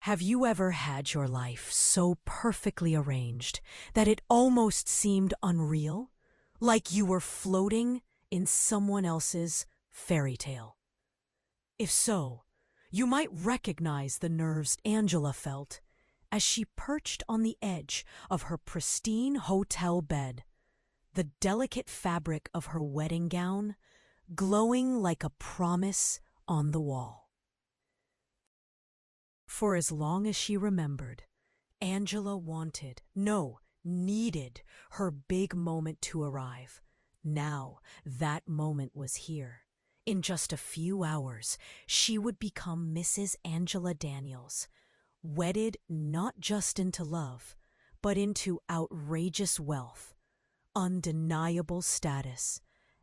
Have you ever had your life so perfectly arranged that it almost seemed unreal? Like you were floating in someone else's fairy tale? If so, you might recognize the nerves Angela felt as she perched on the edge of her pristine hotel bed, the delicate fabric of her wedding gown glowing like a promise on the wall. For as long as she remembered, Angela wanted, no, needed her big moment to arrive. Now that moment was here. In just a few hours, she would become Mrs. Angela Daniels, wedded not just into love, but into outrageous wealth, undeniable status,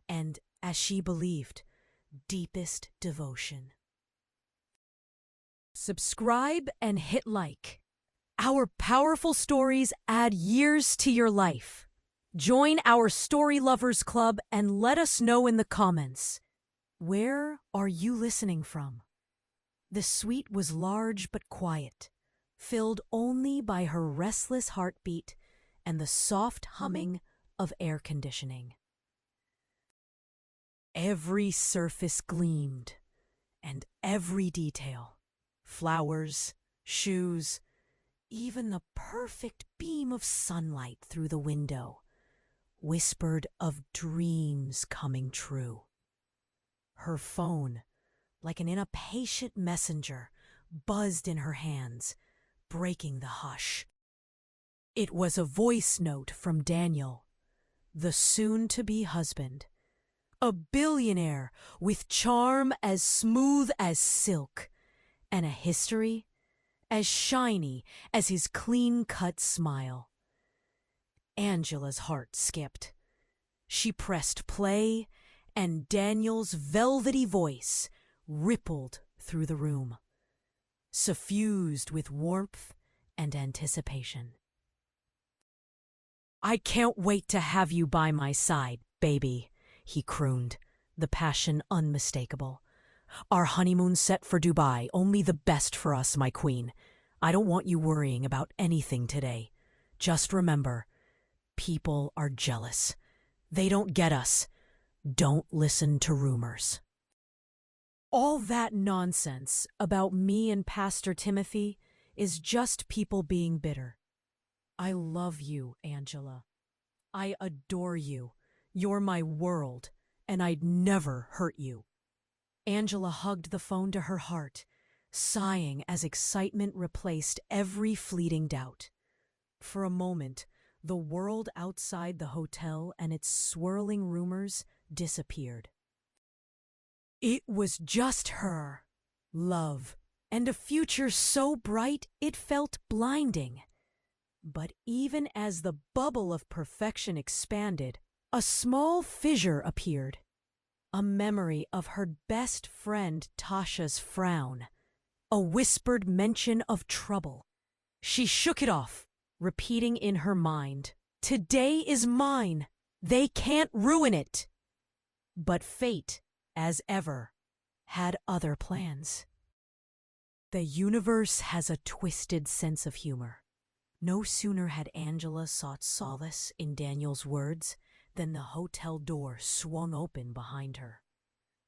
and, as she believed, deepest devotion. Subscribe and hit like. Our powerful stories add years to your life. Join our Story Lovers Club and let us know in the comments. Where are you listening from? The suite was large but quiet, filled only by her restless heartbeat and the soft humming of air conditioning. Every surface gleamed, and every detail, flowers, shoes, even the perfect beam of sunlight through the window, whispered of dreams coming true. Her phone, like an impatient messenger, buzzed in her hands, breaking the hush. It was a voice note from Daniel, the soon-to-be husband, a billionaire with charm as smooth as silk, and a history as shiny as his clean-cut smile. Angela's heart skipped. She pressed play, and Daniel's velvety voice rippled through the room, suffused with warmth and anticipation. "I can't wait to have you by my side, baby," he crooned, the passion unmistakable. "Our honeymoon set for Dubai, only the best for us, my queen. I don't want you worrying about anything today. Just remember, people are jealous. They don't get us. Don't listen to rumors." All that nonsense about me and Pastor Timothy is just people being bitter. I love you, Angela. I adore you. You're my world, and I'd never hurt you. Angela hugged the phone to her heart, sighing as excitement replaced every fleeting doubt. For a moment, the world outside the hotel and its swirling rumors disappeared. It was just her, love, and a future so bright it felt blinding. But even as the bubble of perfection expanded, a small fissure appeared. A memory of her best friend Tasha's frown, a whispered mention of trouble. She shook it off, repeating in her mind, "Today is mine. They can't ruin it." But fate, as ever, had other plans. The universe has a twisted sense of humor. No sooner had Angela sought solace in Daniel's words than the hotel door swung open behind her.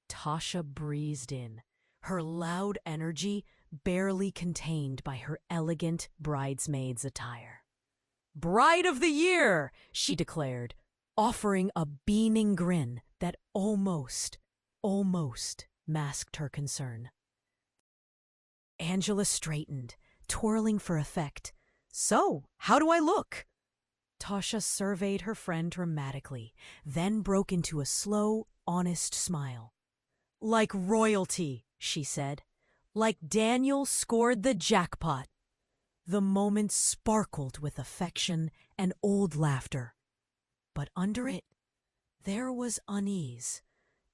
Tasha breezed in, her loud energy barely contained by her elegant bridesmaid's attire. "Bride of the year!" she declared, offering a beaming grin that almost masked her concern. Angela straightened, twirling for effect. "So, how do I look?" Tasha surveyed her friend dramatically, then broke into a slow, honest smile. "Like royalty," she said. "Like Daniel scored the jackpot." The moment sparkled with affection and old laughter. But under it, there was unease,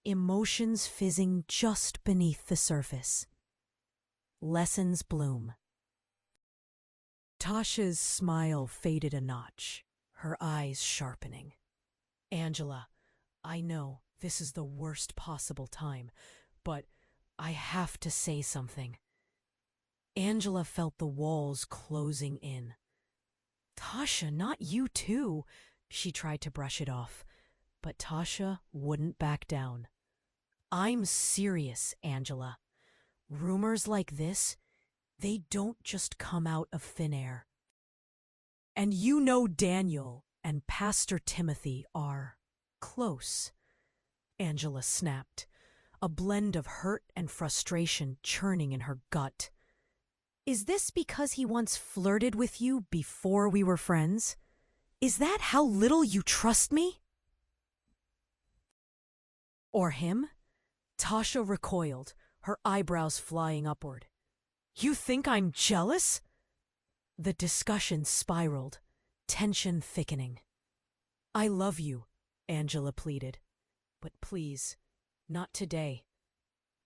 emotions fizzing just beneath the surface. Lessons bloom. Tasha's smile faded a notch, her eyes sharpening. "Angela, I know this is the worst possible time, but I have to say something." Angela felt the walls closing in. Tasha, not you too. She tried to brush it off, but Tasha wouldn't back down. I'm serious, Angela. Rumors like this, they don't just come out of thin air. And you know Daniel and Pastor Timothy are close, Angela snapped, a blend of hurt and frustration churning in her gut. Is this because he once flirted with you before we were friends? Is that how little you trust me? Or him? Tasha recoiled, her eyebrows flying upward. You think I'm jealous? The discussion spiraled, tension thickening. I love you, Angela pleaded. But please, not today.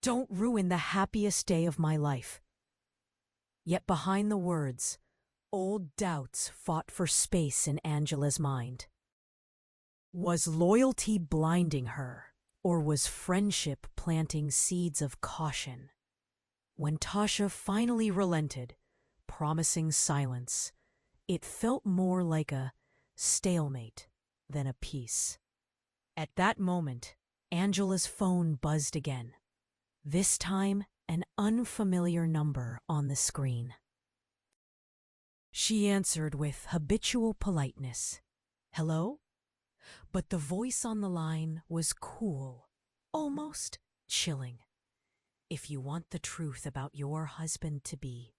Don't ruin the happiest day of my life. Yet behind the words, old doubts fought for space in Angela's mind. Was loyalty blinding her, or was friendship planting seeds of caution? When Tasha finally relented, promising silence, it felt more like a stalemate than a peace. At that moment, Angela's phone buzzed again. This time, an unfamiliar number on the screen. She answered with habitual politeness. Hello? But the voice on the line was cool, almost chilling. If you want the truth about your husband-to-be,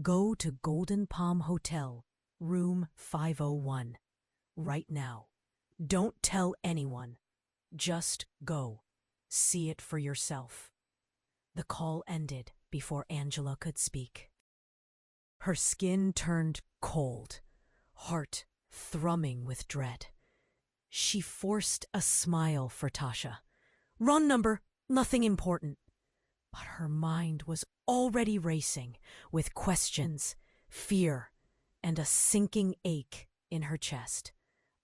go to Golden Palm Hotel, room 501, right now. Don't tell anyone. Just go. See it for yourself. The call ended before Angela could speak. Her skin turned cold, heart thrumming with dread. She forced a smile for Tasha. Wrong number, nothing important. But her mind was already racing with questions, fear, and a sinking ache in her chest.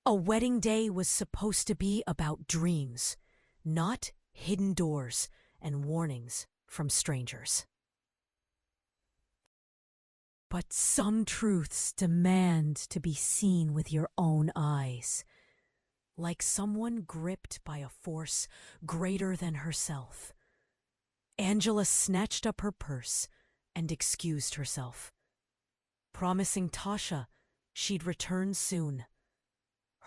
A wedding day was supposed to be about dreams, not hidden doors and warnings from strangers. But some truths demand to be seen with your own eyes, like someone gripped by a force greater than herself. Angela snatched up her purse and excused herself, promising Tasha she'd return soon.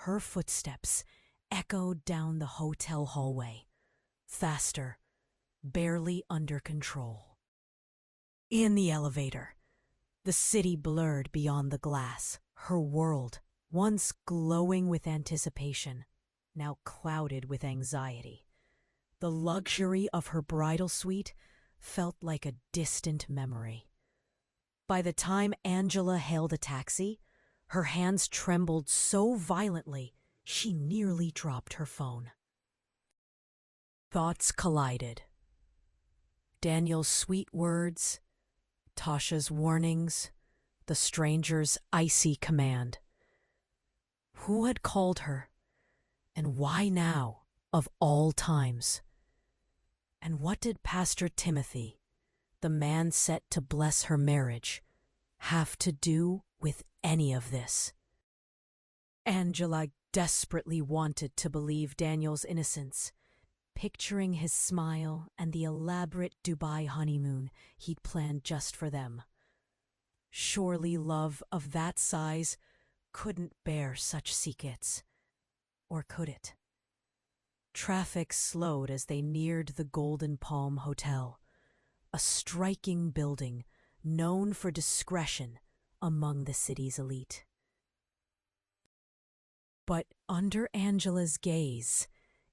Her footsteps echoed down the hotel hallway, faster, barely under control. In the elevator, the city blurred beyond the glass, her world, once glowing with anticipation, now clouded with anxiety. The luxury of her bridal suite felt like a distant memory. By the time Angela hailed a taxi, her hands trembled so violently she nearly dropped her phone. Thoughts collided. Daniel's sweet words, Tasha's warnings, the stranger's icy command. Who had called her, and why now, of all times? And what did Pastor Timothy, the man set to bless her marriage, have to do with any of this? Angela desperately wanted to believe Daniel's innocence, picturing his smile and the elaborate Dubai honeymoon he'd planned just for them. Surely love of that size couldn't bear such secrets. Or could it? Traffic slowed as they neared the Golden Palm Hotel, a striking building known for discretion among the city's elite. But under Angela's gaze,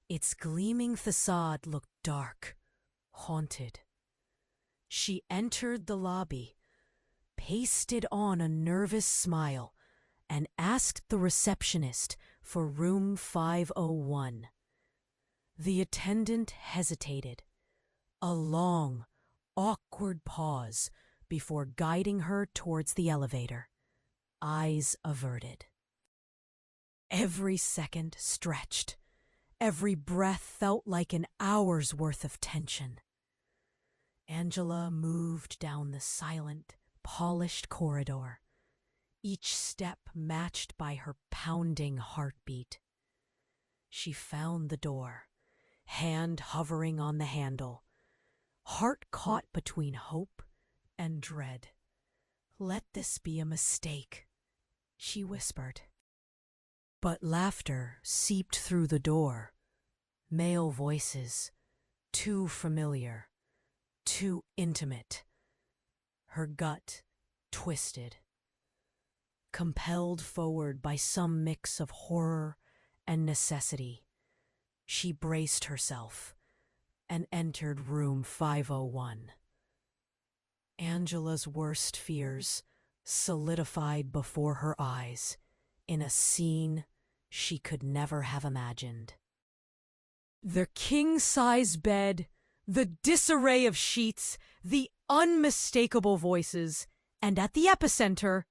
its gleaming facade looked dark, haunted. She entered the lobby, pasted on a nervous smile, and asked the receptionist for room 501. The attendant hesitated, a long, awkward pause before guiding her towards the elevator, eyes averted. Every second stretched. Every breath felt like an hour's worth of tension. Angela moved down the silent, polished corridor, each step matched by her pounding heartbeat. She found the door, hand hovering on the handle, heart caught between hope and dread. "Let this be a mistake," she whispered. But laughter seeped through the door. Male voices, too familiar, too intimate. Her gut twisted. Compelled forward by some mix of horror and necessity, she braced herself and entered room 501. Angela's worst fears solidified before her eyes in a scene she could never have imagined. The king-size bed, the disarray of sheets, the unmistakable voices, and at the epicenter,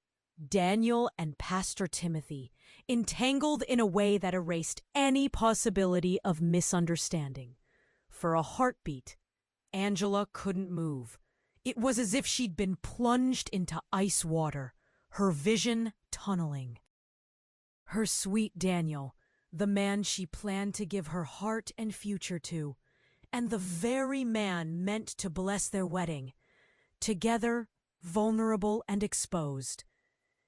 Daniel and Pastor Timothy, entangled in a way that erased any possibility of misunderstanding. For a heartbeat, Angela couldn't move. It was as if she'd been plunged into ice water, her vision tunneling. Her sweet Daniel, the man she planned to give her heart and future to, and the very man meant to bless their wedding, together, vulnerable and exposed.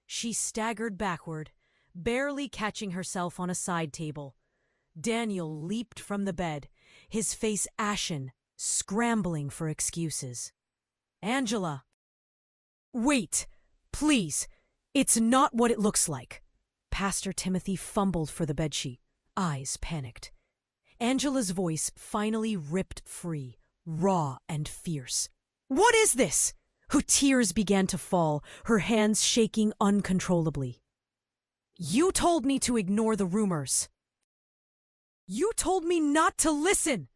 She staggered backward, barely catching herself on a side table. Daniel leaped from the bed, his face ashen, scrambling for excuses. "Angela!" "Wait! Please! It's not what it looks like!" Pastor Timothy fumbled for the bedsheet, eyes panicked. Angela's voice finally ripped free, raw and fierce. "What is this?" Her tears began to fall, her hands shaking uncontrollably. "You told me to ignore the rumors. You told me not to listen!"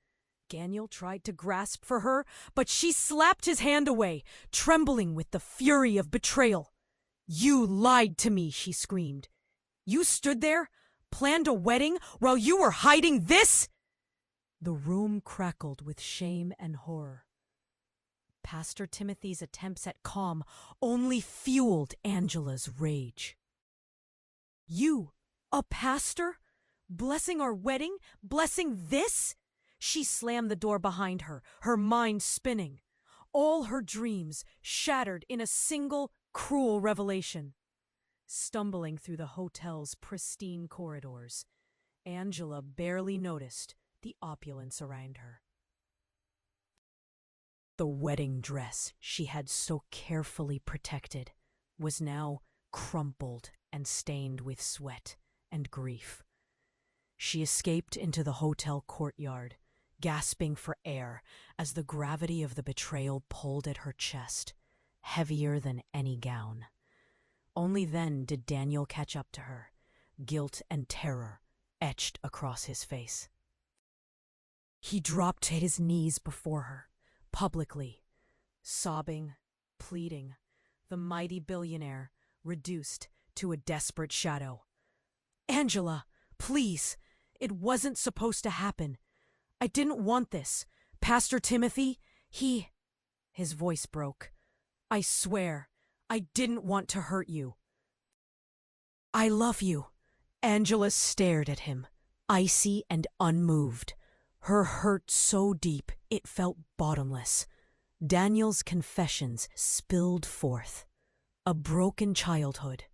Daniel tried to grasp for her, but she slapped his hand away, trembling with the fury of betrayal. "You lied to me," she screamed. "You stood there, planned a wedding, while you were hiding this?" The room crackled with shame and horror. Pastor Timothy's attempts at calm only fueled Angela's rage. "You, a pastor? Blessing our wedding? Blessing this?" She slammed the door behind her, her mind spinning. All her dreams shattered in a single cruel revelation. Stumbling through the hotel's pristine corridors, Angela barely noticed the opulence around her. The wedding dress she had so carefully protected was now crumpled and stained with sweat and grief. She escaped into the hotel courtyard, gasping for air as the gravity of the betrayal pulled at her chest, heavier than any gown. Only then did Daniel catch up to her, guilt and terror etched across his face. He dropped to his knees before her, publicly, sobbing, pleading, the mighty billionaire reduced to a desperate shadow. "Angela, please, it wasn't supposed to happen. I didn't want this. Pastor Timothy, his voice broke. "I swear, I didn't want to hurt you." "I love you." Angela stared at him, icy and unmoved, her hurt so deep it felt bottomless. Daniel's confessions spilled forth. A broken childhood,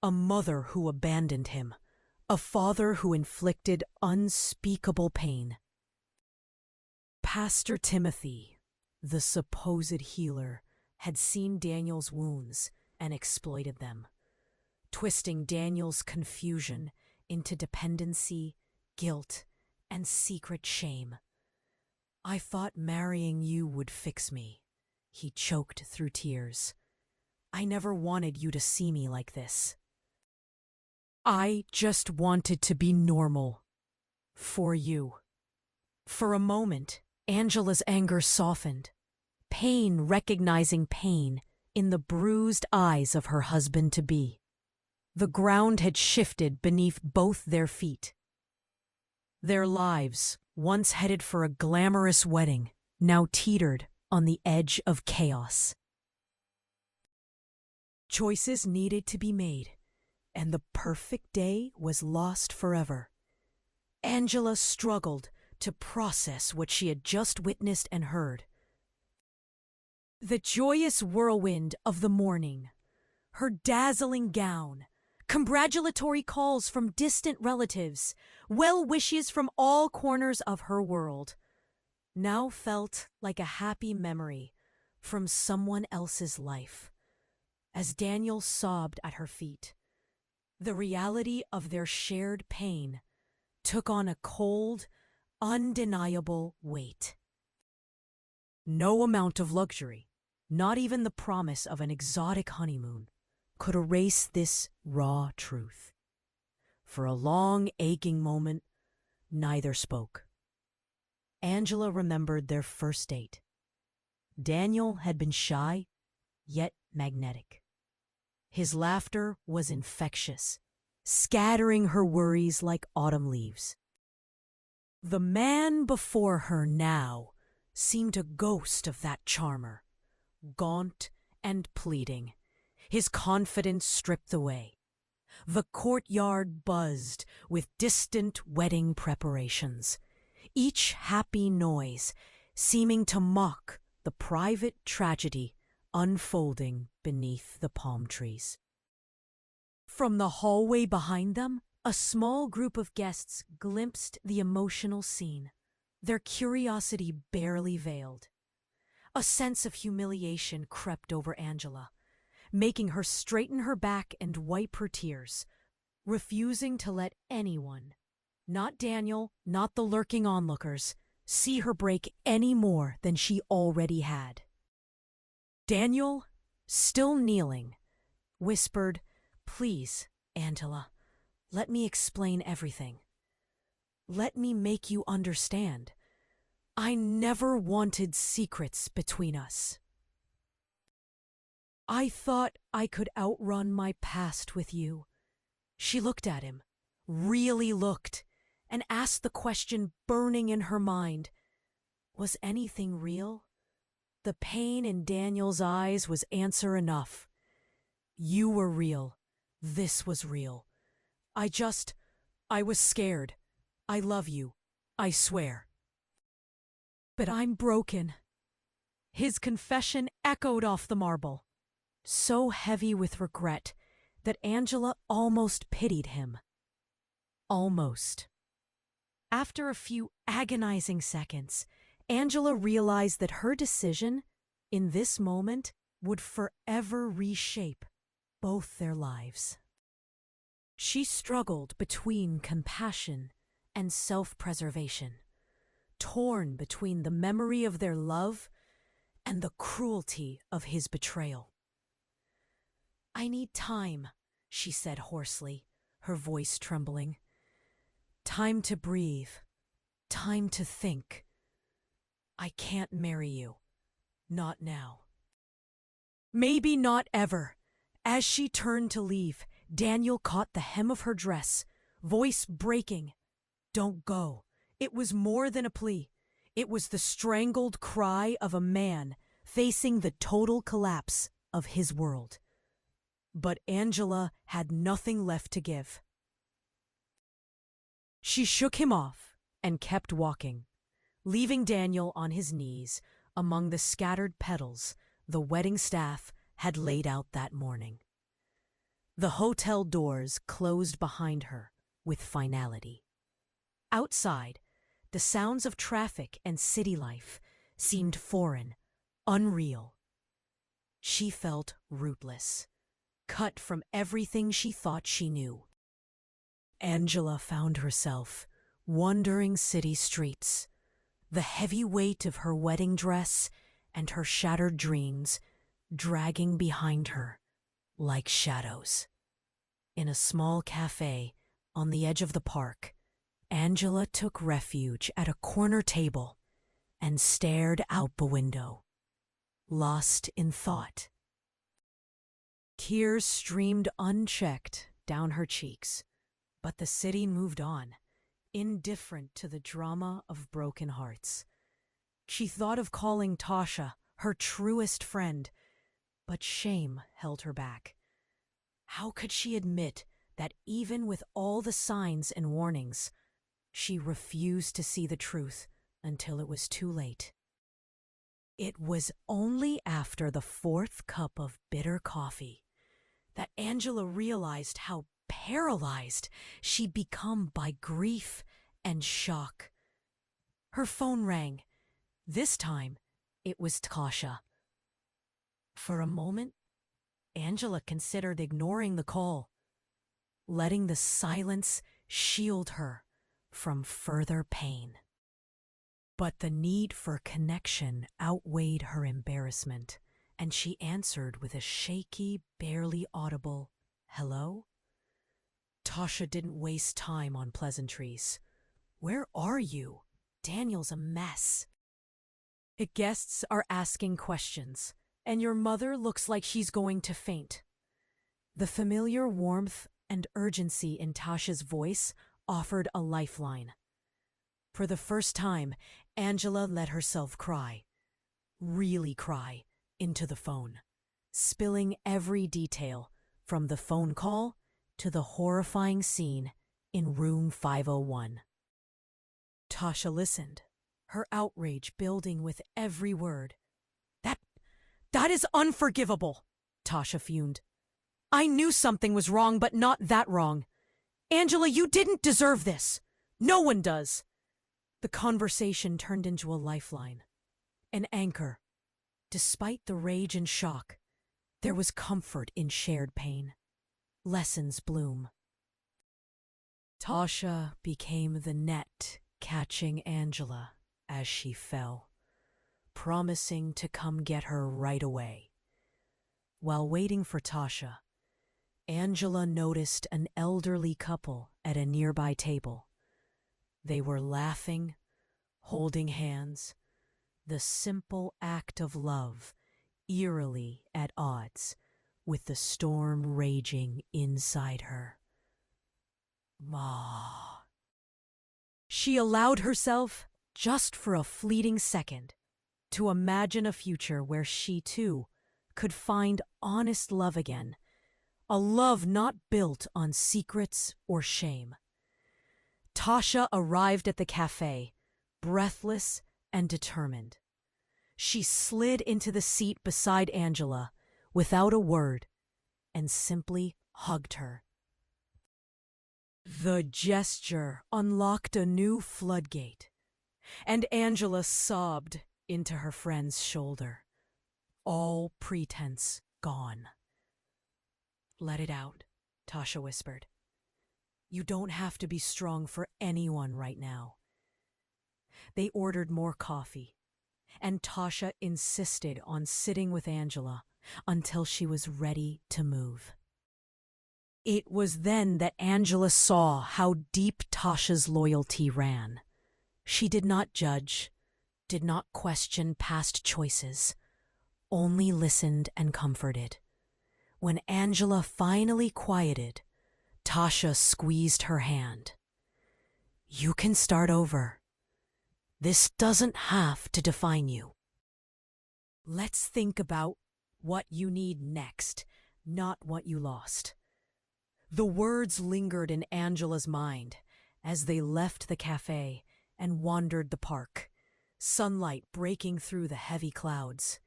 a mother who abandoned him, a father who inflicted unspeakable pain. Pastor Timothy, the supposed healer, had seen Daniel's wounds and exploited them, twisting Daniel's confusion into dependency, guilt, and secret shame. "I thought marrying you would fix me," he choked through tears. "I never wanted you to see me like this. I just wanted to be normal. For you." For a moment, Angela's anger softened, pain recognizing pain in the bruised eyes of her husband-to-be. The ground had shifted beneath both their feet. Their lives, once headed for a glamorous wedding, now teetered on the edge of chaos. Choices needed to be made, and the perfect day was lost forever. Angela struggled to process what she had just witnessed and heard. The joyous whirlwind of the morning, her dazzling gown, congratulatory calls from distant relatives, well wishes from all corners of her world, now felt like a happy memory from someone else's life. As Daniel sobbed at her feet, the reality of their shared pain took on a cold, undeniable weight. No amount of luxury, not even the promise of an exotic honeymoon, could erase this raw truth. For a long, aching moment, neither spoke. Angela remembered their first date. Daniel had been shy, yet magnetic. His laughter was infectious, scattering her worries like autumn leaves. The man before her now seemed a ghost of that charmer, gaunt and pleading, his confidence stripped away. The courtyard buzzed with distant wedding preparations, each happy noise seeming to mock the private tragedy unfolding beneath the palm trees. From the hallway behind them, a small group of guests glimpsed the emotional scene, their curiosity barely veiled. A sense of humiliation crept over Angela, making her straighten her back and wipe her tears, refusing to let anyone, not Daniel, not the lurking onlookers, see her break any more than she already had. Daniel, still kneeling, whispered, "Please, Angela, let me explain everything. Let me make you understand. I never wanted secrets between us. I thought I could outrun my past with you." She looked at him, really looked, and asked the question burning in her mind. Was anything real? The pain in Daniel's eyes was answer enough. You were real. This was real. I was scared. I love you. I swear. But I'm broken. His confession echoed off the marble, so heavy with regret that Angela almost pitied him. Almost. After a few agonizing seconds, Angela realized that her decision, in this moment, would forever reshape both their lives. She struggled between compassion and self-preservation, torn between the memory of their love and the cruelty of his betrayal. "I need time," she said hoarsely, her voice trembling. "Time to breathe. Time to think. I can't marry you. Not now." Maybe not ever. As she turned to leave, Daniel caught the hem of her dress, voice breaking. "Don't go." It was more than a plea. It was the strangled cry of a man facing the total collapse of his world. But Angela had nothing left to give. She shook him off and kept walking, leaving Daniel on his knees among the scattered petals the wedding staff had laid out that morning. The hotel doors closed behind her with finality. Outside, the sounds of traffic and city life seemed foreign, unreal. She felt rootless, cut from everything she thought she knew. Angela found herself wandering city streets, the heavy weight of her wedding dress and her shattered dreams dragging behind her like shadows. In a small cafe on the edge of the park, Angela took refuge at a corner table and stared out the window, lost in thought. Tears streamed unchecked down her cheeks, but the city moved on, indifferent to the drama of broken hearts. She thought of calling Tasha, her truest friend, but shame held her back. How could she admit that even with all the signs and warnings, she refused to see the truth until it was too late? It was only after the fourth cup of bitter coffee that Angela realized how paralyzed she'd become by grief and shock. Her phone rang. This time, it was Tasha. For a moment, Angela considered ignoring the call, letting the silence shield her from further pain. But the need for connection outweighed her embarrassment, and she answered with a shaky, barely audible, "Hello?" Tasha didn't waste time on pleasantries. "Where are you? Daniel's a mess." Guests are asking questions, and your mother looks like she's going to faint." The familiar warmth and urgency in Tasha's voice offered a lifeline. For the first time, Angela let herself cry, really cry, into the phone, spilling every detail from the phone call to the horrifying scene in room 501. Tasha listened, her outrage building with every word. That is unforgivable," Tasha fumed. "I knew something was wrong, but not that wrong. Angela, you didn't deserve this. No one does." The conversation turned into a lifeline, an anchor. Despite the rage and shock, there was comfort in shared pain. Lessons bloom. Tasha became the net catching Angela as she fell, promising to come get her right away. While waiting for Tasha, Angela noticed an elderly couple at a nearby table. They were laughing, holding hands, the simple act of love eerily at odds with the storm raging inside her. Ma. She allowed herself, just for a fleeting second, to imagine a future where she, too, could find honest love again, a love not built on secrets or shame. Tasha arrived at the cafe, breathless and determined. She slid into the seat beside Angela without a word and simply hugged her. The gesture unlocked a new floodgate, and Angela sobbed into her friend's shoulder, all pretense gone. "Let it out," Tasha whispered. "You don't have to be strong for anyone right now." They ordered more coffee, and Tasha insisted on sitting with Angela until she was ready to move. It was then that Angela saw how deep Tasha's loyalty ran. She did not judge, did not question past choices, only listened and comforted. When Angela finally quieted, Tasha squeezed her hand. "You can start over. This doesn't have to define you. Let's think about what you need next, not what you lost." The words lingered in Angela's mind as they left the cafe and wandered the park, sunlight breaking through the heavy clouds.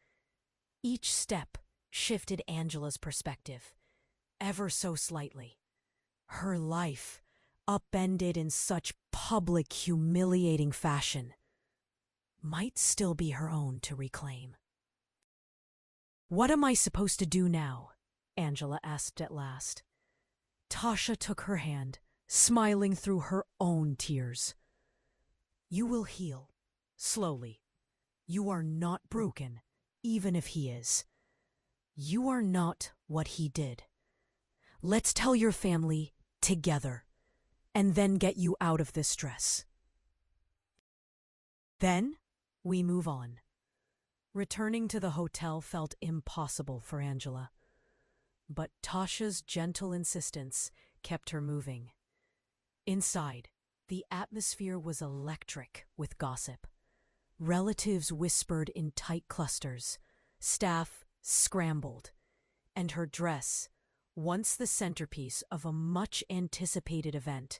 Each step shifted Angela's perspective, ever so slightly. Her life, upended in such public, humiliating fashion, might still be her own to reclaim. "What am I supposed to do now?" Angela asked at last. Tasha took her hand, smiling through her own tears. "You will heal, slowly. You are not broken, even if he is. You are not what he did. Let's tell your family together, and then get you out of this stress. Then we move on." Returning to the hotel felt impossible for Angela, but Tasha's gentle insistence kept her moving. Inside, the atmosphere was electric with gossip. Relatives whispered in tight clusters, staff scrambled, and her dress, once the centerpiece of a much-anticipated event,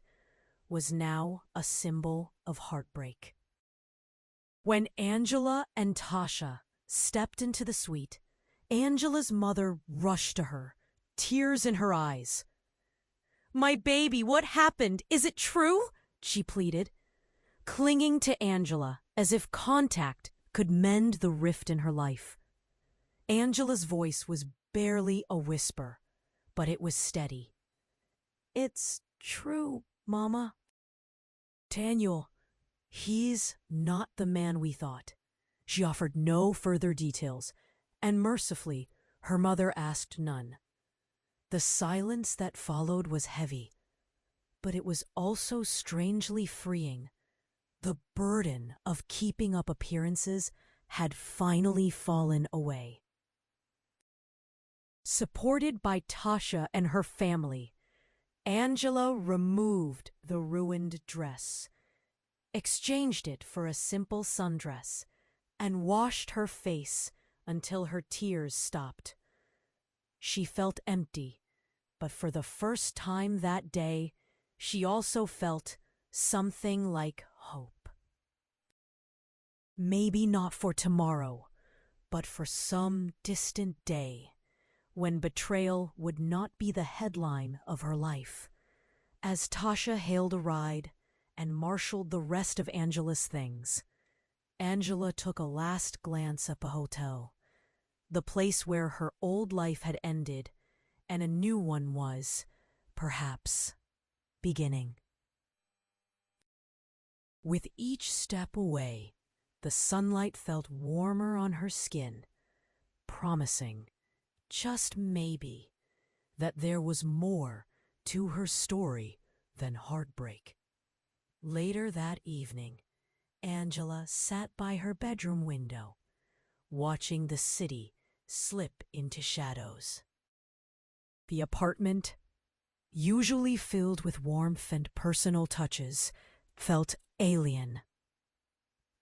was now a symbol of heartbreak. When Angela and Tasha stepped into the suite, Angela's mother rushed to her, tears in her eyes. "My baby, what happened? Is it true?" she pleaded, clinging to Angela as if contact could mend the rift in her life. Angela's voice was barely a whisper, but it was steady. "It's true, Mama. Daniel, he's not the man we thought." She offered no further details, and mercifully, her mother asked none. The silence that followed was heavy, but it was also strangely freeing. The burden of keeping up appearances had finally fallen away. Supported by Tasha and her family, Angela removed the ruined dress, exchanged it for a simple sundress, and washed her face until her tears stopped. She felt empty, but for the first time that day, she also felt something like hope. Maybe not for tomorrow, but for some distant day, when betrayal would not be the headline of her life. As Tasha hailed a ride and marshaled the rest of Angela's things, Angela took a last glance at the hotel, the place where her old life had ended and a new one was, perhaps, beginning. With each step away, the sunlight felt warmer on her skin, promising, just maybe, that there was more to her story than heartbreak. Later that evening, Angela sat by her bedroom window, watching the city slip into shadows. The apartment, usually filled with warmth and personal touches, felt alien.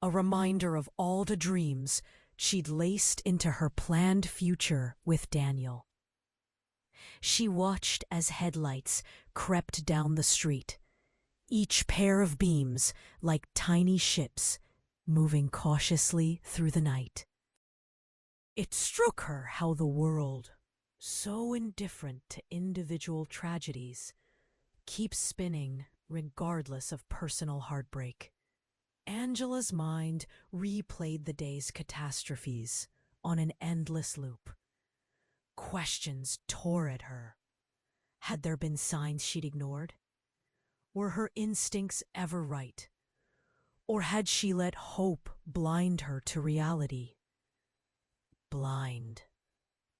A reminder of all the dreams she'd laced into her planned future with Daniel. She watched as headlights crept down the street, each pair of beams like tiny ships moving cautiously through the night. It struck her how the world, so indifferent to individual tragedies, keeps spinning regardless of personal heartbreak. Angela's mind replayed the day's catastrophes on an endless loop. Questions tore at her. Had there been signs she'd ignored? Were her instincts ever right? Or had she let hope blind her to reality? Blind,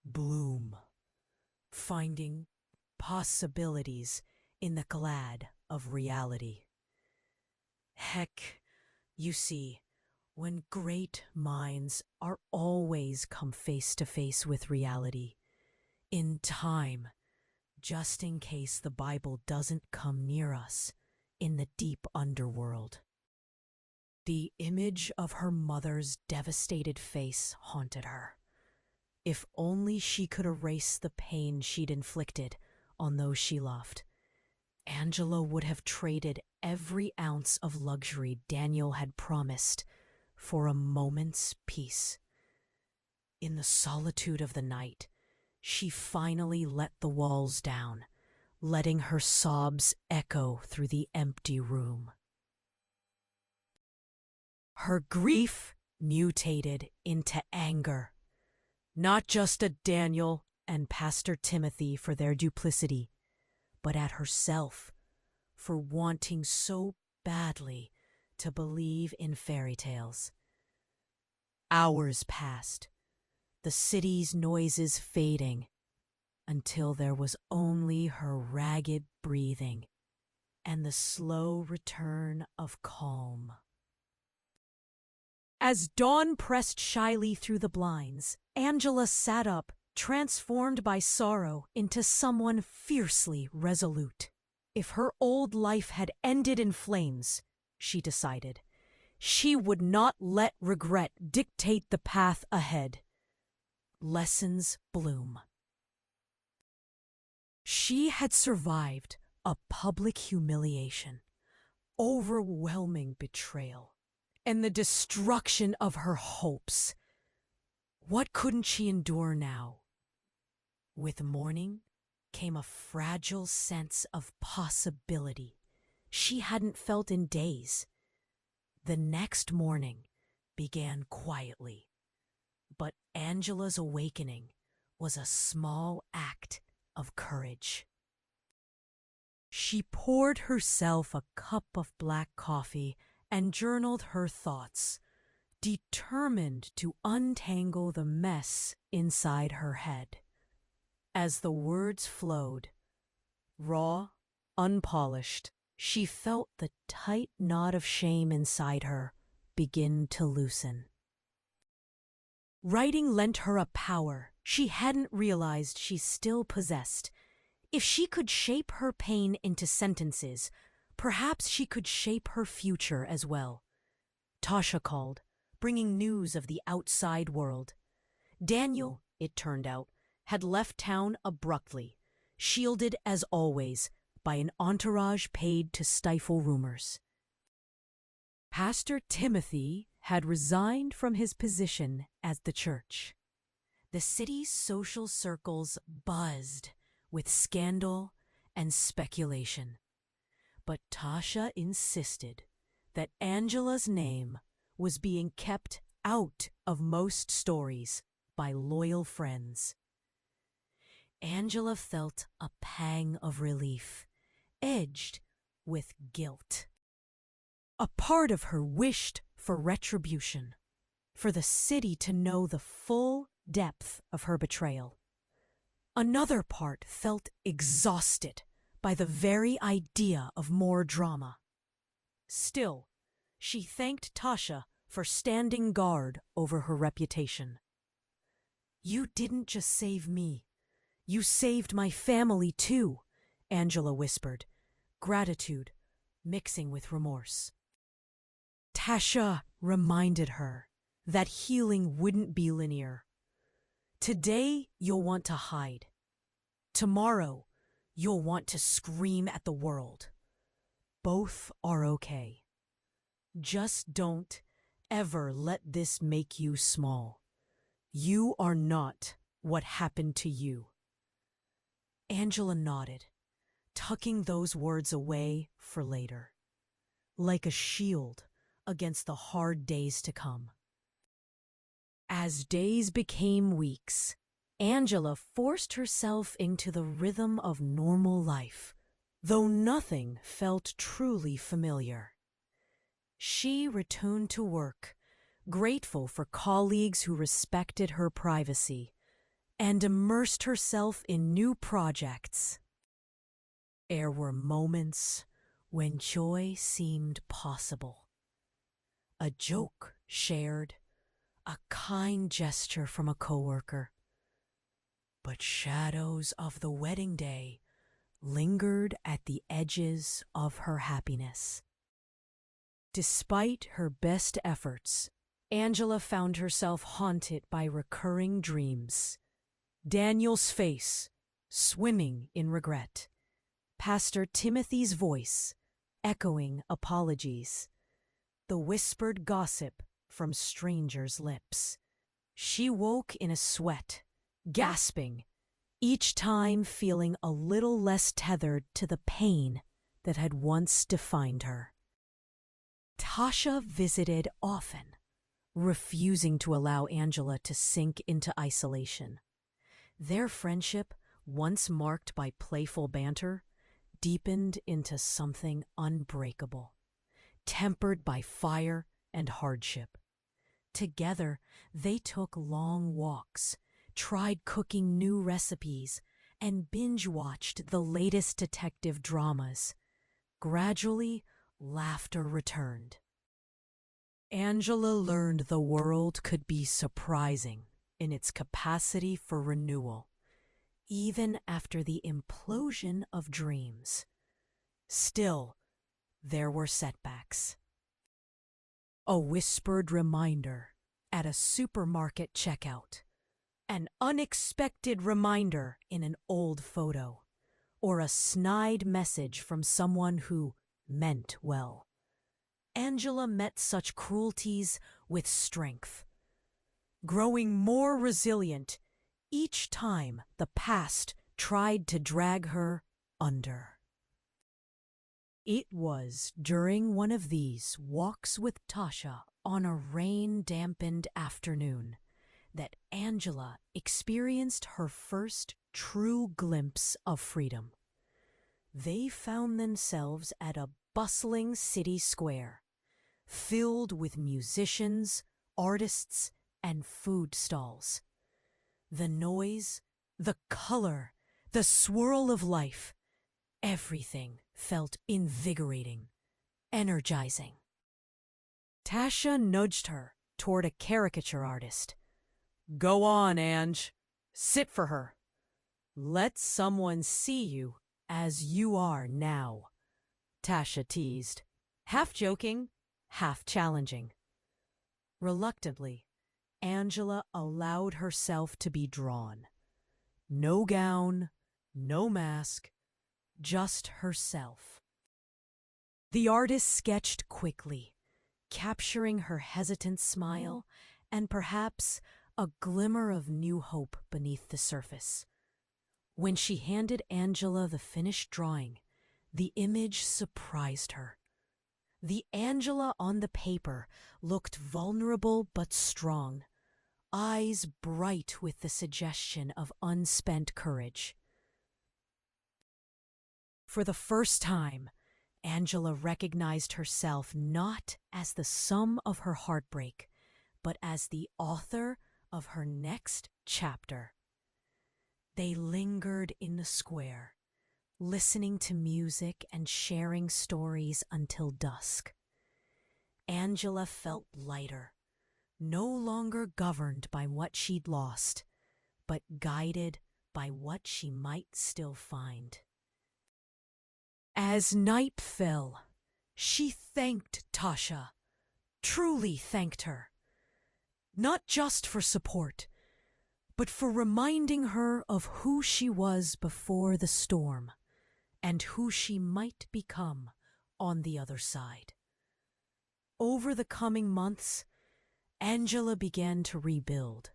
bloom, finding possibilities in the glad of reality. Heck, you see, when great minds are always come face to face with reality, in time, just in case the Bible doesn't come near us in the deep underworld. The image of her mother's devastated face haunted her. If only she could erase the pain she'd inflicted on those she loved, Angela would have traded every ounce of luxury Daniel had promised for a moment's peace. In the solitude of the night, she finally let the walls down, letting her sobs echo through the empty room. Her grief mutated into anger, not just at Daniel and Pastor Timothy for their duplicity, but at herself for wanting so badly to believe in fairy tales. Hours passed, the city's noises fading, until there was only her ragged breathing and the slow return of calm. As dawn pressed shyly through the blinds, Angela sat up, transformed by sorrow into someone fiercely resolute. If her old life had ended in flames, she decided, she would not let regret dictate the path ahead. Lessons bloom. She had survived a public humiliation, overwhelming betrayal, and the destruction of her hopes. What couldn't she endure now? With morning came a fragile sense of possibility she hadn't felt in days. The next morning began quietly, but Angela's awakening was a small act of courage. She poured herself a cup of black coffee and journaled her thoughts, determined to untangle the mess inside her head. As the words flowed, raw, unpolished, she felt the tight knot of shame inside her begin to loosen. Writing lent her a power she hadn't realized she still possessed. If she could shape her pain into sentences, perhaps she could shape her future as well. Tasha called, bringing news of the outside world. Daniel, it turned out, had left town abruptly, shielded as always by an entourage paid to stifle rumors. Pastor Timothy had resigned from his position at the church. The city's social circles buzzed with scandal and speculation. But Tasha insisted that Angela's name was being kept out of most stories by loyal friends. Angela felt a pang of relief, edged with guilt. A part of her wished for retribution, for the city to know the full depth of her betrayal. Another part felt exhausted by the very idea of more drama. Still, she thanked Tasha for standing guard over her reputation. "You didn't just save me. You saved my family too," Angela whispered, gratitude mixing with remorse. Tasha reminded her that healing wouldn't be linear. Today, you'll want to hide. Tomorrow, you'll want to scream at the world. Both are okay. Just don't ever let this make you small. You are not what happened to you. Angela nodded, tucking those words away for later, like a shield against the hard days to come. As days became weeks, Angela forced herself into the rhythm of normal life, though nothing felt truly familiar. She returned to work, grateful for colleagues who respected her privacy, and immersed herself in new projects. There were moments when joy seemed possible. A joke shared, a kind gesture from a coworker. But shadows of the wedding day lingered at the edges of her happiness. Despite her best efforts, Angela found herself haunted by recurring dreams. Daniel's face, swimming in regret. Pastor Timothy's voice, echoing apologies. The whispered gossip from strangers' lips. She woke in a sweat, gasping, each time feeling a little less tethered to the pain that had once defined her. Tasha visited often, refusing to allow Angela to sink into isolation. Their friendship, once marked by playful banter, deepened into something unbreakable, tempered by fire and hardship. Together, they took long walks, tried cooking new recipes, and binge-watched the latest detective dramas. Gradually, laughter returned. Angela learned the world could be surprising in its capacity for renewal, even after the implosion of dreams. Still, there were setbacks. A whispered reminder at a supermarket checkout. An unexpected reminder in an old photo. or a snide message from someone who meant well. Angela met such cruelties with strength, growing more resilient each time the past tried to drag her under. It was during one of these walks with Tasha on a rain-dampened afternoon that Angela experienced her first true glimpse of freedom. They found themselves at a bustling city square, filled with musicians, artists, and food stalls. The noise, the color, the swirl of life, everything felt invigorating, energizing. Tasha nudged her toward a caricature artist. "Go on, Ange. Sit for her. Let someone see you as you are now," Tasha teased, half joking, half challenging. Reluctantly, Angela allowed herself to be drawn. No gown, no mask, just herself. The artist sketched quickly, capturing her hesitant smile and perhaps a glimmer of new hope beneath the surface. When she handed Angela the finished drawing, the image surprised her. The Angela on the paper looked vulnerable but strong, eyes bright with the suggestion of unspent courage. For the first time, Angela recognized herself not as the sum of her heartbreak, but as the author of her next chapter. They lingered in the square, listening to music and sharing stories until dusk. Angela felt lighter, no longer governed by what she'd lost, but guided by what she might still find. As night fell, she thanked Tasha, truly thanked her, not just for support, but for reminding her of who she was before the storm and who she might become on the other side. Over the coming months, Angela began to rebuild,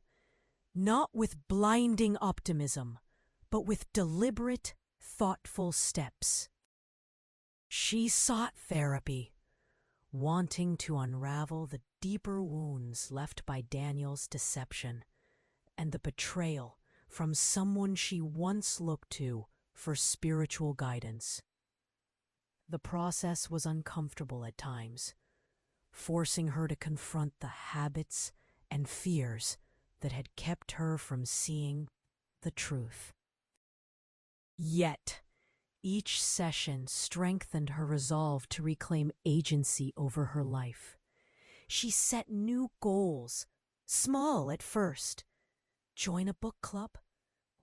not with blinding optimism, but with deliberate, thoughtful steps. She sought therapy, wanting to unravel the deeper wounds left by Daniel's deception and the betrayal from someone she once looked to for spiritual guidance. The process was uncomfortable at times, forcing her to confront the habits and fears that had kept her from seeing the truth. Yet, each session strengthened her resolve to reclaim agency over her life. She set new goals, small at first. Join a book club,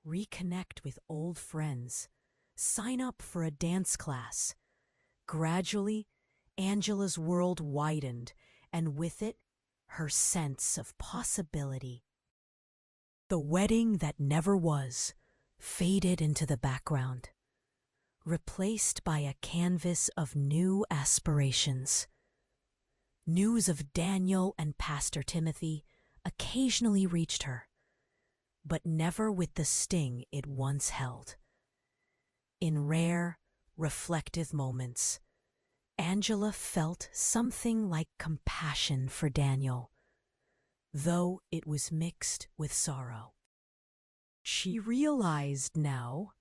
reconnect with old friends, sign up for a dance class. Gradually, Angela's world widened, and with it, her sense of possibility. The wedding that never was faded into the background, replaced by a canvas of new aspirations. News of Daniel and Pastor Timothy occasionally reached her, but never with the sting it once held. In rare, reflective moments, Angela felt something like compassion for Daniel, though it was mixed with sorrow. She realized now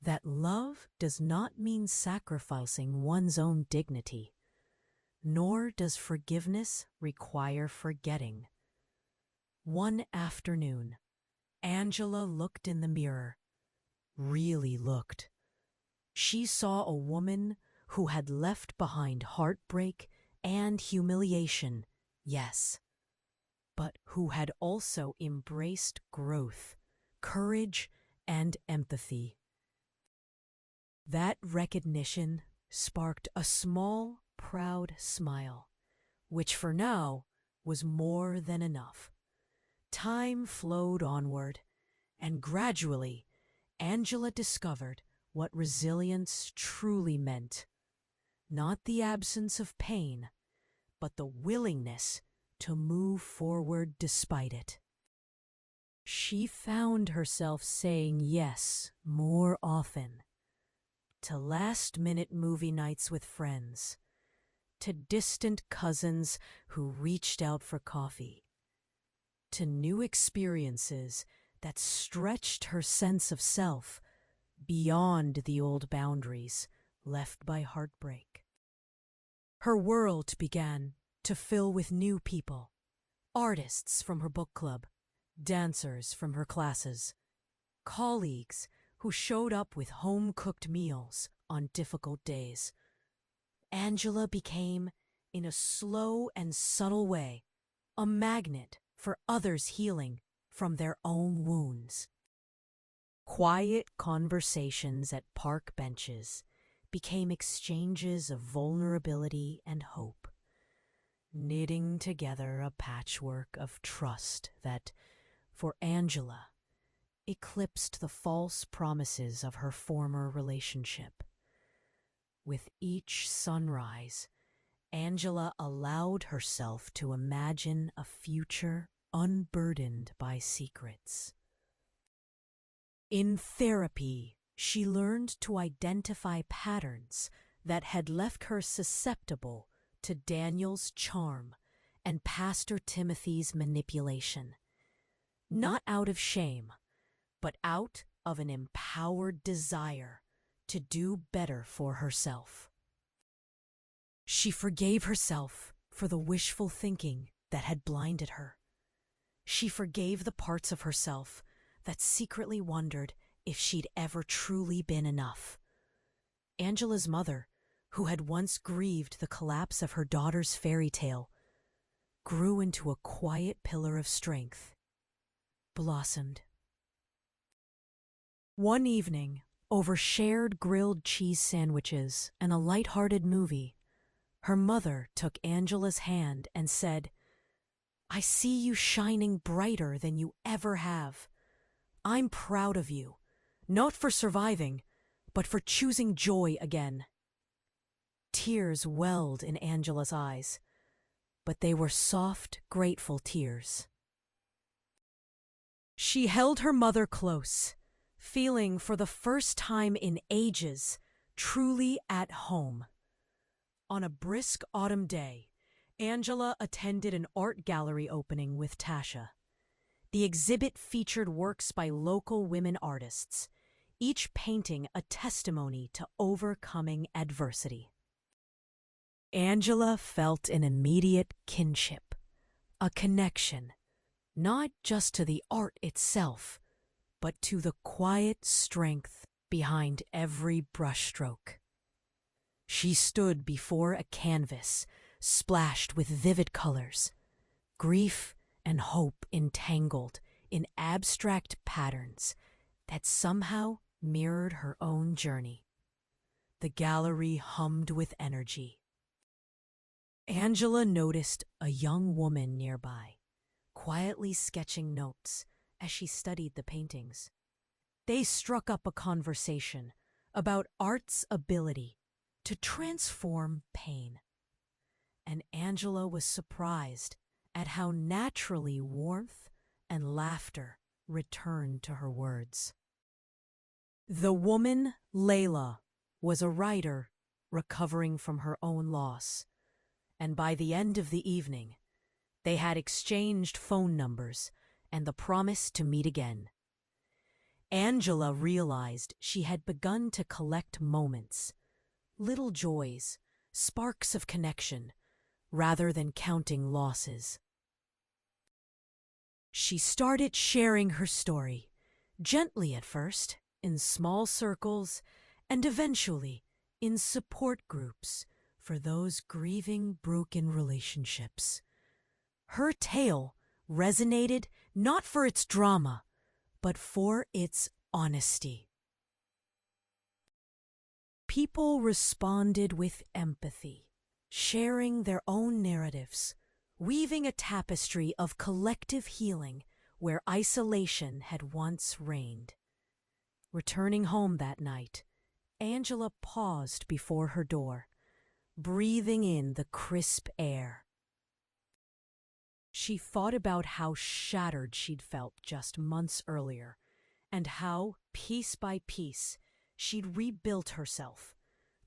that love does not mean sacrificing one's own dignity, nor does forgiveness require forgetting. One afternoon, Angela looked in the mirror, really looked. She saw a woman who had left behind heartbreak and humiliation, yes, but who had also embraced growth, courage, and empathy. That recognition sparked a small, proud smile, which for now was more than enough. Time flowed onward, and gradually Angela discovered what resilience truly meant. Not the absence of pain, but the willingness to move forward despite it. She found herself saying yes more often, to last-minute movie nights with friends, to distant cousins who reached out for coffee, to new experiences that stretched her sense of self beyond the old boundaries left by heartbreak. Her world began to fill with new people, artists from her book club, dancers from her classes, colleagues who showed up with home-cooked meals on difficult days. Angela became, in a slow and subtle way, a magnet for others healing from their own wounds. Quiet conversations at park benches became exchanges of vulnerability and hope, knitting together a patchwork of trust that, for Angela, eclipsed the false promises of her former relationship. With each sunrise, Angela allowed herself to imagine a future unburdened by secrets. In therapy, she learned to identify patterns that had left her susceptible to Daniel's charm and Pastor Timothy's manipulation, not out of shame, but out of an empowered desire to do better for herself. She forgave herself for the wishful thinking that had blinded her. She forgave the parts of herself that secretly wondered if she'd ever truly been enough. Angela's mother, who had once grieved the collapse of her daughter's fairy tale, grew into a quiet pillar of strength, blossomed. One evening, over shared grilled cheese sandwiches and a light-hearted movie, her mother took Angela's hand and said, "I see you shining brighter than you ever have. I'm proud of you, not for surviving, but for choosing joy again." Tears welled in Angela's eyes, but they were soft, grateful tears. She held her mother close, feeling for the first time in ages truly at home. On a brisk autumn day, Angela attended an art gallery opening with Tasha. The exhibit featured works by local women artists, each painting a testimony to overcoming adversity. Angela felt an immediate kinship, a connection, not just to the art itself, but to the quiet strength behind every brushstroke. She stood before a canvas splashed with vivid colors, grief and hope entangled in abstract patterns that somehow mirrored her own journey. The gallery hummed with energy. Angela noticed a young woman nearby, quietly sketching notes as she studied the paintings. They struck up a conversation about art's ability to transform pain. And Angela was surprised at how naturally warmth and laughter returned to her words. The woman, Layla, was a writer recovering from her own loss, and by the end of the evening, they had exchanged phone numbers and the promise to meet again. Angela realized she had begun to collect moments, little joys, sparks of connection, rather than counting losses. She started sharing her story, gently at first, in small circles, and eventually in support groups for those grieving broken relationships. Her tale resonated not for its drama, but for its honesty. People responded with empathy, sharing their own narratives, weaving a tapestry of collective healing where isolation had once reigned. Returning home that night, Angela paused before her door, breathing in the crisp air. She thought about how shattered she'd felt just months earlier, and how, piece by piece, she'd rebuilt herself,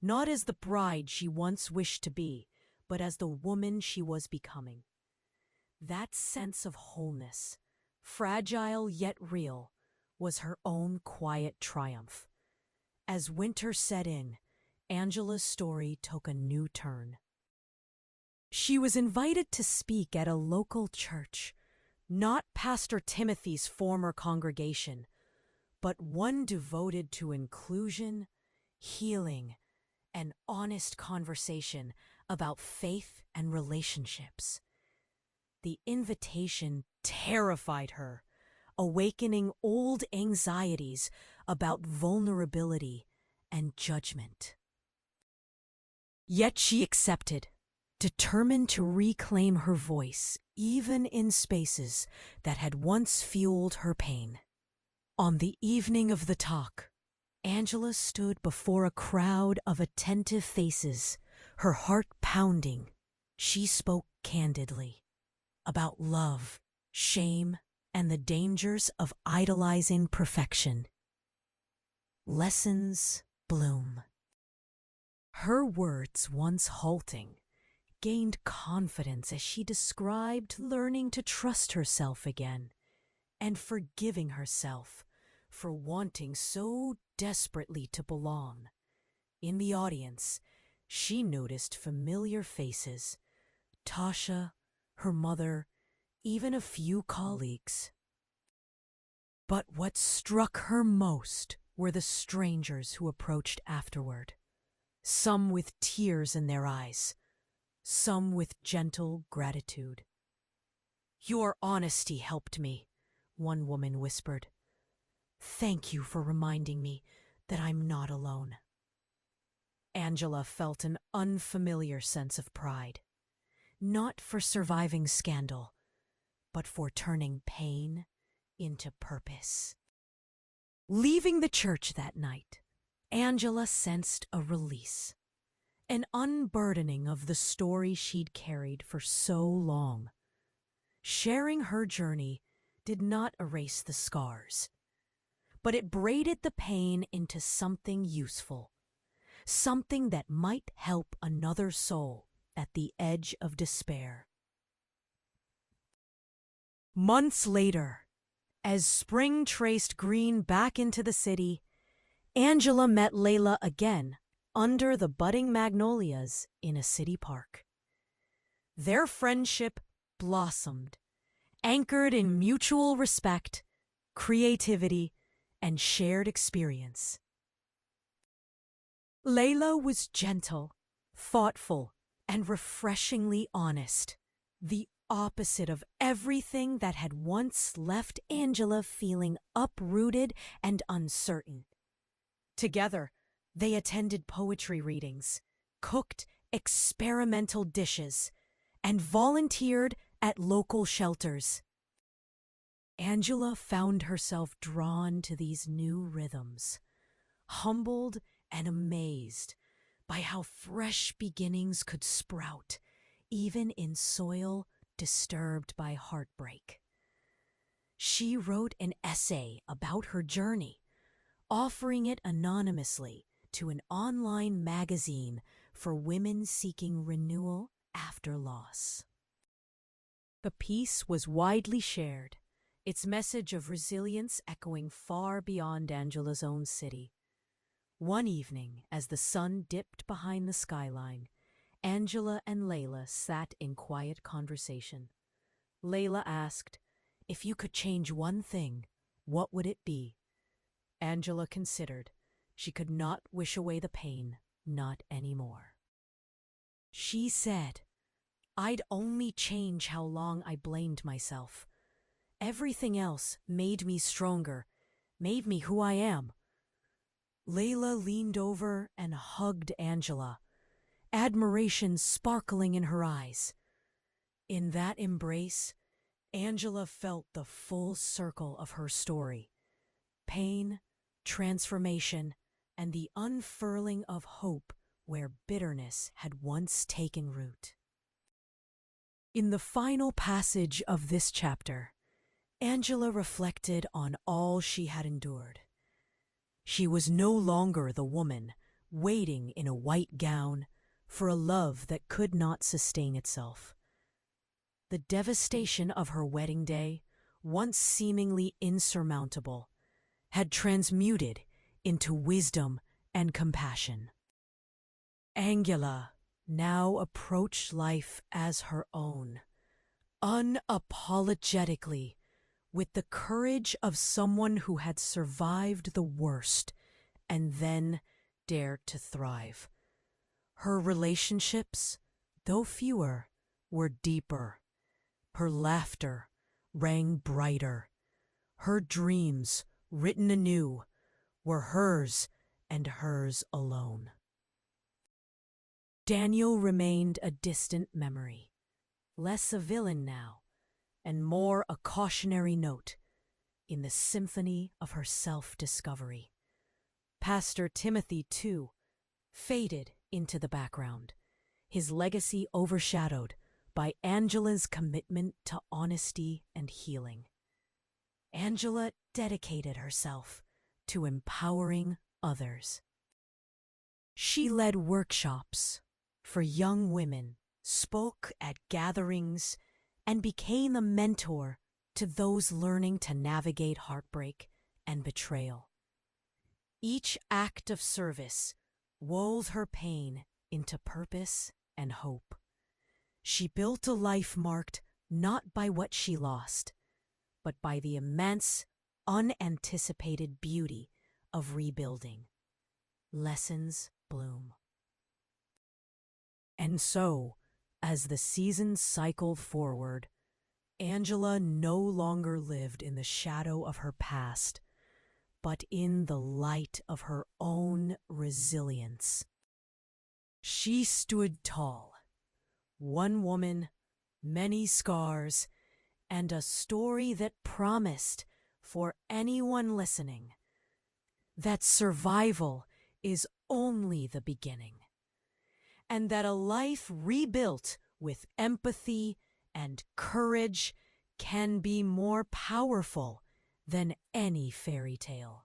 not as the bride she once wished to be, but as the woman she was becoming. That sense of wholeness, fragile yet real, was her own quiet triumph. As winter set in, Angela's story took a new turn. She was invited to speak at a local church, not Pastor Timothy's former congregation, but one devoted to inclusion, healing, and honest conversation about faith and relationships. The invitation terrified her, awakening old anxieties about vulnerability and judgment. Yet she accepted, determined to reclaim her voice even in spaces that had once fueled her pain. On the evening of the talk, Angela stood before a crowd of attentive faces, her heart pounding. She spoke candidly about love, shame, and the dangers of idolizing perfection. Lessons bloom. Her words, once halting, gained confidence as she described learning to trust herself again and forgiving herself for wanting so desperately to belong. In the audience, she noticed familiar faces: Tasha, her mother, even a few colleagues. But what struck her most were the strangers who approached afterward, some with tears in their eyes, some with gentle gratitude. "Your honesty helped me," one woman whispered. "Thank you for reminding me that I'm not alone." Angela felt an unfamiliar sense of pride, not for surviving scandal, but for turning pain into purpose. Leaving the church that night, Angela sensed a release, an unburdening of the story she'd carried for so long. Sharing her journey did not erase the scars, but it braided the pain into something useful, something that might help another soul at the edge of despair. Months later, as spring traced green back into the city, Angela met Layla again under the budding magnolias in a city park. Their friendship blossomed, anchored in mutual respect, creativity, and shared experience. Layla was gentle, thoughtful, and refreshingly honest, the opposite of everything that had once left Angela feeling uprooted and uncertain. Together, they attended poetry readings, cooked experimental dishes, and volunteered at local shelters. Angela found herself drawn to these new rhythms, humbled and amazed by how fresh beginnings could sprout, even in soil disturbed by heartbreak. She wrote an essay about her journey, offering it anonymously to an online magazine for women seeking renewal after loss. The piece was widely shared, its message of resilience echoing far beyond Angela's own city. One evening, as the sun dipped behind the skyline, Angela and Layla sat in quiet conversation. Layla asked, "If you could change one thing, what would it be?" Angela considered. She could not wish away the pain, not anymore. She said, "I'd only change how long I blamed myself. Everything else made me stronger, made me who I am." Layla leaned over and hugged Angela, admiration sparkling in her eyes. In that embrace, Angela felt the full circle of her story: pain, transformation, and the unfurling of hope where bitterness had once taken root. In the final passage of this chapter, Angela reflected on all she had endured. She was no longer the woman waiting in a white gown for a love that could not sustain itself. The devastation of her wedding day, once seemingly insurmountable, had transmuted into wisdom and compassion. Angela now approached life as her own, unapologetically, with the courage of someone who had survived the worst and then dared to thrive. Her relationships, though fewer, were deeper. Her laughter rang brighter. Her dreams, written anew, were hers and hers alone. Daniel remained a distant memory, less a villain now, and more a cautionary note in the symphony of her self-discovery. Pastor Timothy, too, faded into the background, his legacy overshadowed by Angela's commitment to honesty and healing. Angela dedicated herself to empowering others. She led workshops for young women, spoke at gatherings, and became a mentor to those learning to navigate heartbreak and betrayal. Each act of service wove her pain into purpose and hope. She built a life marked not by what she lost, but by the immense, unanticipated beauty of rebuilding. Lessons bloom. And so, as the seasons cycled forward, Angela no longer lived in the shadow of her past, but in the light of her own resilience. She stood tall, one woman, many scars, and a story that promised, for anyone listening, that survival is only the beginning, and that a life rebuilt with empathy and courage can be more powerful than any fairy tale.